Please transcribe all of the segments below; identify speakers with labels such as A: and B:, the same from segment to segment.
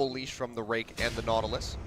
A: leash from the Rake and the Nautilus.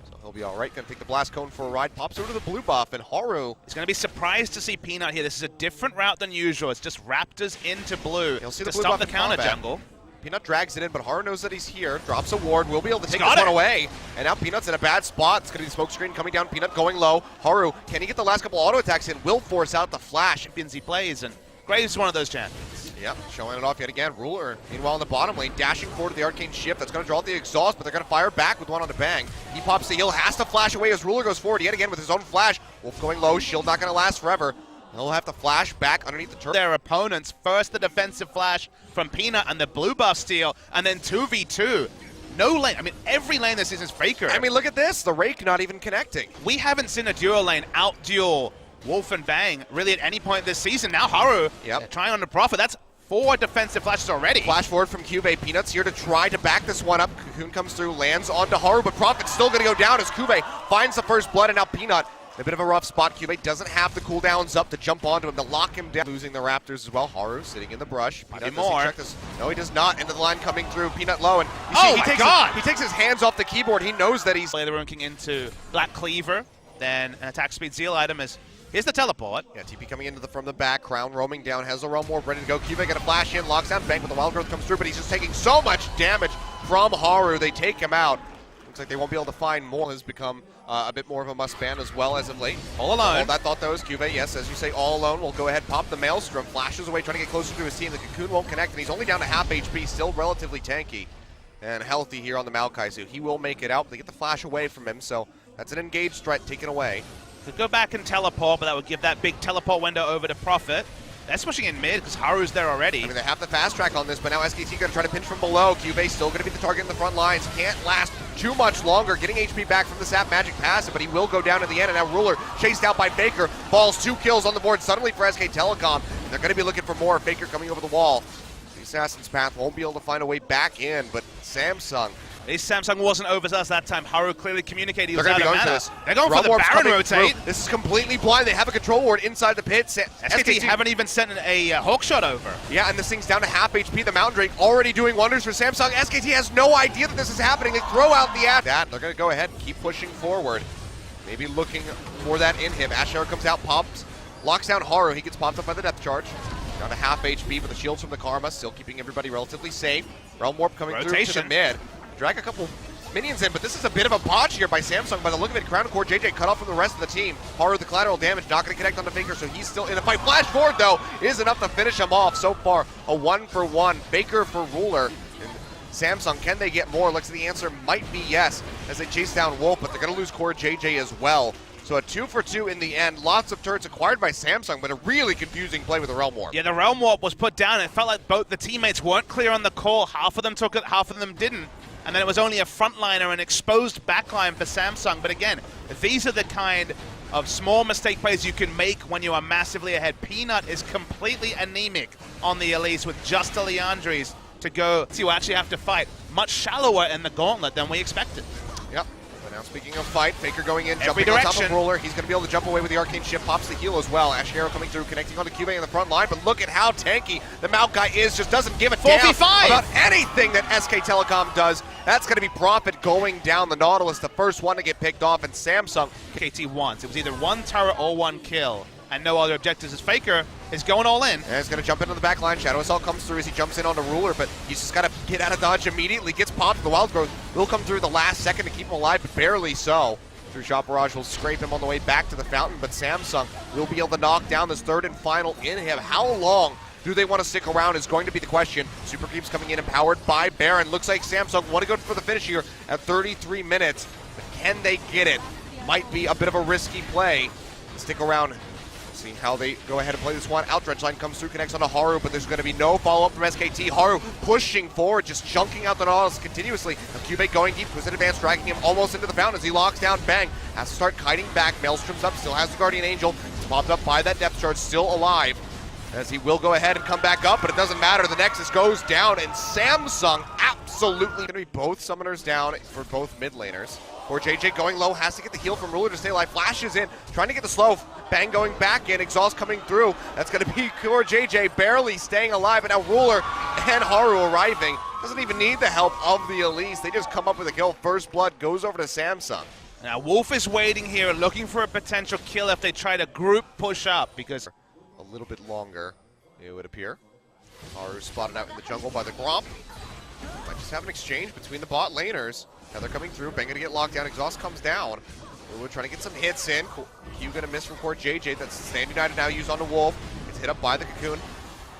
A: So he'll be all right. Gonna take the Blast Cone for a ride. Pops over to the blue buff, and Haru.
B: He's gonna be surprised to see Peanut here. This is a different route than usual. It's just Raptors into blue
A: He'll see
B: to
A: the blue
B: stop
A: buff
B: the counter
A: combat.
B: jungle.
A: Peanut drags it in, but Haru knows that he's here. Drops a ward. Will be able to take this one away. And now Peanut's in a bad spot. It's going to be the smoke screen coming down. Peanut going low. Haru, can he get the last couple auto attacks in? Will force out the flash.
B: Binsey plays, and Graves is one of those champions.
A: Yep, showing it off yet again. Ruler, meanwhile in the bottom lane, dashing forward to the arcane shift. That's going to draw the exhaust, but they're going to fire back with one on the bang. He pops the heal, has to flash away as Ruler goes forward yet again with his own flash. Wolf going low. Shield not going to last forever. He'll have to flash back underneath the turret.
B: Their opponents, first the defensive flash from Peanut and the blue buff steal, and then 2v2. No lane, I mean, every lane this season is Faker.
A: I mean, look at this, the Rake not even connecting.
B: We haven't seen a duo lane out-duel Wolf and Bang really at any point this season. Now Haru trying on the Prophet. That's 4 defensive flashes already.
A: Flash forward from Cube. Peanut's here to try to back this one up. Cocoon comes through, lands onto Haru, but Prophet's still going to go down as Cube finds the first blood, and now Peanut in a bit of a rough spot. Cube doesn't have the cooldowns up to jump onto him, to lock him down. Losing the Raptors as well. Haru sitting in the brush. Peanut
B: more.
A: Check this. No, he does not. End of the line coming through. Peanut low, and you
B: oh
A: see,
B: my
A: he takes his hands off the keyboard. He knows that he's...
B: Play the Rune King into Black Cleaver, then an attack speed Zeal item is... Here's the teleport.
A: Yeah, TP coming into from the back. Crown roaming down. Has the realm warp ready to go. Cube gonna flash in, locks down Bank, but the wild growth comes through, but he's just taking so much damage from Haru. They take him out. Looks like they won't be able to find more. Has become a bit more of a must ban as well as of late.
B: All alone.
A: I thought that was Cube. Yes, as you say, all alone. We'll go ahead, pop the Maelstrom, flashes away, trying to get closer to his team. The Cocoon won't connect, and he's only down to half HP, still relatively tanky and healthy here on the Maokai. So he will make it out. They get the flash away from him, so that's an engaged threat taken away.
B: Could go back and teleport, but that would give that big teleport window over to Prophet. They're pushing in mid because Haru's there already.
A: I mean, they have the fast track on this, but now SKT going to try to pinch from below. Cube still going to be the target in the front lines. Can't last too much longer. Getting HP back from the Sap Magic passive, but he will go down at the end. And now Ruler chased out by Faker. Falls 2 kills on the board suddenly for SK Telecom. And they're going to be looking for more. Faker coming over the wall. The Assassin's Path won't be able to find a way back in, but Samsung.
B: Samsung wasn't over us that time. Haru clearly communicated he was out of mana. They're going
A: Realm
B: for the Baron rotate.
A: Through. This is completely blind. They have a control ward inside the pit.
B: SKT haven't even sent a Hawk Shot over.
A: Yeah, and this thing's down to half HP. The Mountain Drake already doing wonders for Samsung. SKT has no idea that this is happening. They throw out the ad. They're going to go ahead and keep pushing forward. Maybe looking for that in him. Asher comes out, pops, locks down Haru. He gets popped up by the depth charge. Down to half HP, but the shields from the Karma still keeping everybody relatively safe. Realm Warp coming through to the mid. Drag a couple minions in, but this is a bit of a botch here by Samsung. By the look of it, Crown Core JJ cut off from the rest of the team. Haru the collateral damage, not going to connect on the Faker, so he's still in the fight. Flash forward, though, is enough to finish him off. So far, a 1-for-1. Faker for Ruler. And Samsung, can they get more? Looks like the answer might be yes, as they chase down Wolf, but they're going to lose Core JJ as well. So a 2-for-2 in the end. Lots of turrets acquired by Samsung, but a really confusing play with the Realm Warp.
B: Yeah, the Realm Warp was put down. It felt like both the teammates weren't clear on the call. Half of them took it, half of them didn't. And then it was only a frontliner and exposed backline for Samsung. But again, these are the kind of small mistake plays you can make when you are massively ahead. Peanut is completely anemic on the Elise with just a Leandries to go. So you actually have to fight much shallower in the gauntlet than we expected.
A: Yep. But now speaking of fight, Faker going in, jumping on top of Ruler. He's going to be able to jump away with the Arcane Shift, pops the heal as well. Ashero coming through, connecting onto Cube in the front line. But look at how tanky the Maokai is. Just doesn't give a damn about anything that SK Telecom does. That's going to be Prophet going down the Nautilus, the first one to get picked off, and Samsung.
B: KT wants. It was either 1 turret or 1 kill, and no other objectives. As Faker is going all in.
A: And he's going to jump into the back line. Shadow Assault comes through as he jumps in onto Ruler, but he's just got to get out of dodge immediately. Gets popped. The Wild Growth will come through the last second to keep him alive, but barely so. Through Shot Barrage will scrape him on the way back to the fountain, but Samsung will be able to knock down this third and final in him. How long do they want to stick around is going to be the question. Super Creeps coming in, empowered by Baron. Looks like Samsung want to go for the finish here at 33 minutes. But can they get it? Might be a bit of a risky play. Stick around, see how they go ahead and play this one. Outdredge line comes through, connects onto Haru, but there's going to be no follow-up from SKT. Haru pushing forward, just chunking out the Nautilus continuously. Cube going deep, Twisted Advance dragging him almost into the fountain as he locks down Bang. Has to start kiting back. Maelstrom's up, still has the Guardian Angel. It's popped up by that depth charge, still alive. As he will go ahead and come back up, but it doesn't matter. The Nexus goes down, and Samsung absolutely going to be both summoners down for both mid laners. Or JJ going low, has to get the heal from Ruler to stay alive. Flashes in, trying to get the slow. Bang going back in, Exhaust coming through. That's going to be Core JJ barely staying alive, and now Ruler and Haru arriving. Doesn't even need the help of the Elise. They just come up with a kill. First blood goes over to Samsung.
B: Now Wolf is waiting here, looking for a potential kill if they try to group push up, because
A: a little bit longer, it would appear. Haru spotted out in the jungle by the Gromp. Might just have an exchange between the bot laners. Now they're coming through. Bang gonna get locked down. Exhaust comes down. Lulu trying to get some hits in. Q gonna miss from Core JJ. That's Stand United now used on the Wolf. It's hit up by the Cocoon.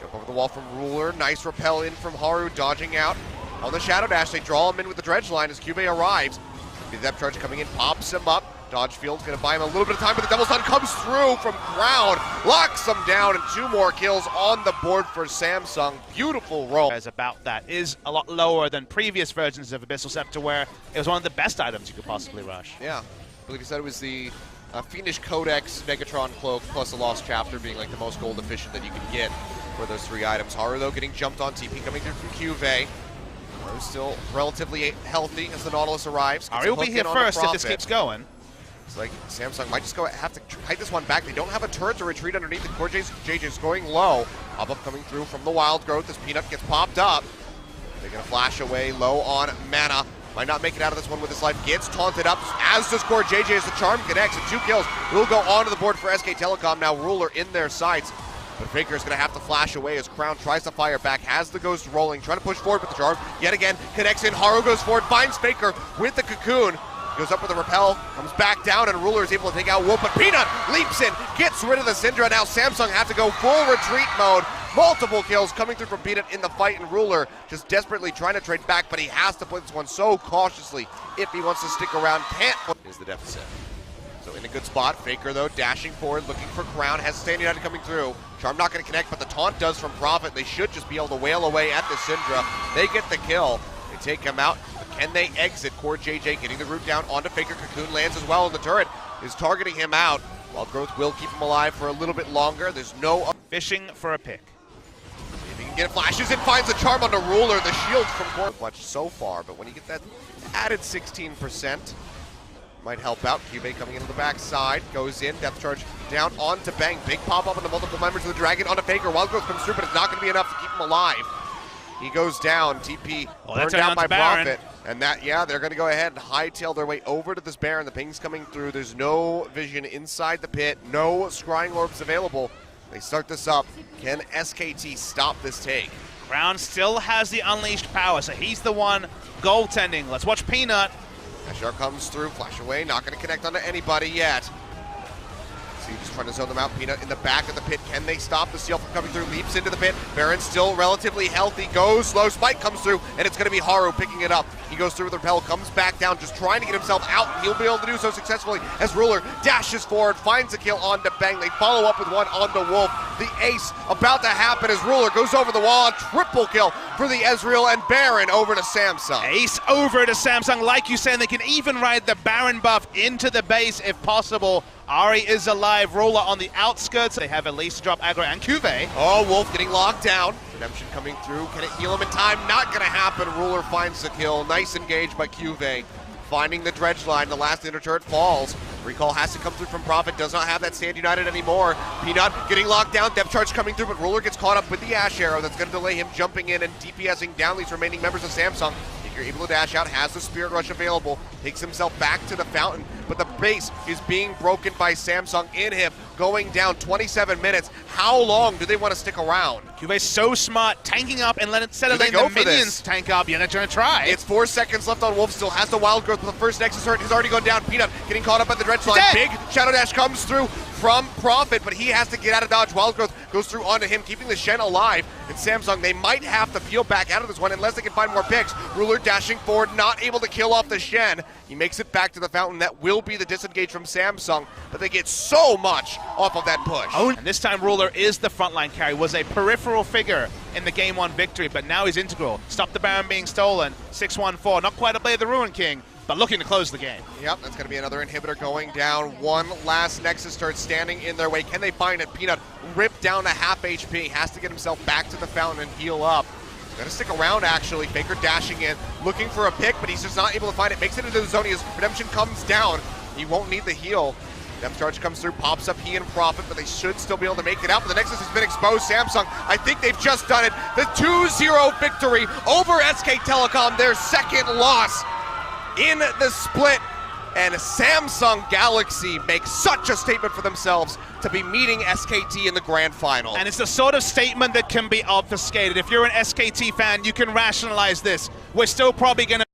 A: Jump over the wall from Ruler. Nice repel in from Haru, dodging out. On the Shadow Dash, they draw him in with the Dredge line as Cube arrives. The depth charge coming in, pops him up. Dodge Field's gonna buy him a little bit of time, but the Double Stun comes through from ground, locks him down, and 2 more kills on the board for Samsung. Beautiful roll.
B: As about that is a lot lower than previous versions of Abyssal Scepter, where it was one of the best items you could possibly rush.
A: Yeah, I believe you said it was the Fiendish Codex Megatron Cloak plus a Lost Chapter being like the most gold efficient that you could get for those 3 items. Haru though getting jumped on, TP coming through from Cuvée. Haru's still relatively healthy as the Nautilus arrives.
B: Haru will be here first if this keeps going.
A: It's like Samsung might just have to hide this one back. They don't have a turret to retreat underneath. The Core JJ's going low. Up coming through from the Wild Growth as Peanut gets popped up. They're going to flash away low on mana. Might not make it out of this one with his life. Gets taunted up, as does Core JJ as the Charm connects. And 2 kills will go onto the board for SK Telecom. Now Ruler in their sights. But Faker's going to have to flash away as Crown tries to fire back, has the Ghost rolling, trying to push forward with the Charm. Yet again, connects in. Haru goes forward, finds Faker with the Cocoon. Goes up with a repel, comes back down, and Ruler is able to take out Wolf, but Peanut leaps in, gets rid of the Syndra. Now Samsung have to go full retreat mode. Multiple kills coming through from Peanut in the fight, and Ruler just desperately trying to trade back, but he has to play this one so cautiously if he wants to stick around. Can't is the deficit. So in a good spot, Faker though dashing forward, looking for Crown, has Stand United coming through. Charm not going to connect, but the taunt does from Prophet. They should just be able to wail away at the Syndra. They get the kill. They take him out. Can they exit? Core JJ getting the root down onto Faker. Cocoon lands as well, and the turret is targeting him out. Wild Growth will keep him alive for a little bit longer. There's no
B: fishing for a pick.
A: If he can get flashes and finds the Charm on the Ruler. The shield from Core much so far, but when you get that added 16%, might help out. Cube coming into the backside, goes in, depth charge down onto Bang. Big pop up on the multiple members of the Dragon onto Faker. Wild Growth comes through, but it's not going to be enough to keep him alive. He goes down, TP burned down by Prophet, and that, yeah, they're going to go ahead and hightail their way over to this Baron. The ping's coming through. There's no vision inside the pit, no scrying orbs available. They start this up. Can SKT stop this take?
B: Crown still has the unleashed power, so he's the one goaltending. Let's watch Peanut.
A: Ashar comes through, flash away, not going to connect onto anybody yet. So just trying to zone them out. Peanut in the back of the pit. Can they stop the seal from coming through? Leaps into the pit. Baron still relatively healthy. Goes slow. Spike comes through, and it's going to be Haru picking it up. He goes through with the repel, comes back down, just trying to get himself out. And he'll be able to do so successfully as Ruler dashes forward, finds a kill onto Bang. They follow up with one onto Wolf. The ace about to happen as Ruler goes over the wall. Triple kill for the Ezreal, and Baron over to Samsung.
B: Ace over to Samsung. Like you said, they can even ride the Baron buff into the base if possible. Ari is alive. Ruler on the outskirts. They have Elise drop aggro and Cuvée.
A: Oh, Wolf getting locked down. Redemption coming through. Can it heal him in time? Not going to happen. Ruler finds the kill. Nice engage by Cuvée. Finding the dredge line. The last inner turret falls. Recall has to come through from Prophet. Does not have that Stand United anymore. Peanut getting locked down. Depth charge coming through, but Ruler gets caught up with the Ash Arrow. That's going to delay him jumping in and DPSing down these remaining members of Samsung. If you're able to dash out, has the Spirit Rush available. Takes himself back to the fountain, but the base is being broken by Samsung in him. Going down 27 minutes. How long do they want to stick around?
B: Cuvé's so smart, tanking up and instead of letting the minions tank up, you're going to try.
A: It's 4 seconds left on Wolf, still has the Wild Growth, but the first Nexus turret has already gone down. Peanut getting caught up at the dredge line. Big Shadow Dash comes through from Prophet, but he has to get out of dodge. Wild Growth goes through onto him, keeping the Shen alive. And Samsung, they might have to peel back out of this one unless they can find more picks. Ruler dashing forward, not able to kill off the Shen. He makes it back to the fountain. That will be the disengage from Samsung, but they get so much off of that push.
B: Oh, and this time Ruler is the frontline carry, was a peripheral figure in the Game 1 victory, but now he's integral. Stop the Baron being stolen, 6-1-4, not quite a play of the Ruin King, but looking to close the game.
A: Yep, that's going to be another inhibitor going down. One last Nexus starts standing in their way. Can they find it? Peanut ripped down to half HP, has to get himself back to the fountain and heal up. Gonna stick around actually. Faker dashing in, looking for a pick, but he's just not able to find it. Makes it into the zone as Redemption comes down. He won't need the heal. Depth charge comes through, pops up he and Prophet, but they should still be able to make it out. But the Nexus has been exposed. Samsung, I think they've just done it. The 2-0 victory over SK Telecom, their second loss in the split. And Samsung Galaxy makes such a statement for themselves to be meeting SKT in the grand final.
B: And it's the sort of statement that can be obfuscated. If you're an SKT fan, you can rationalize this. We're still probably going to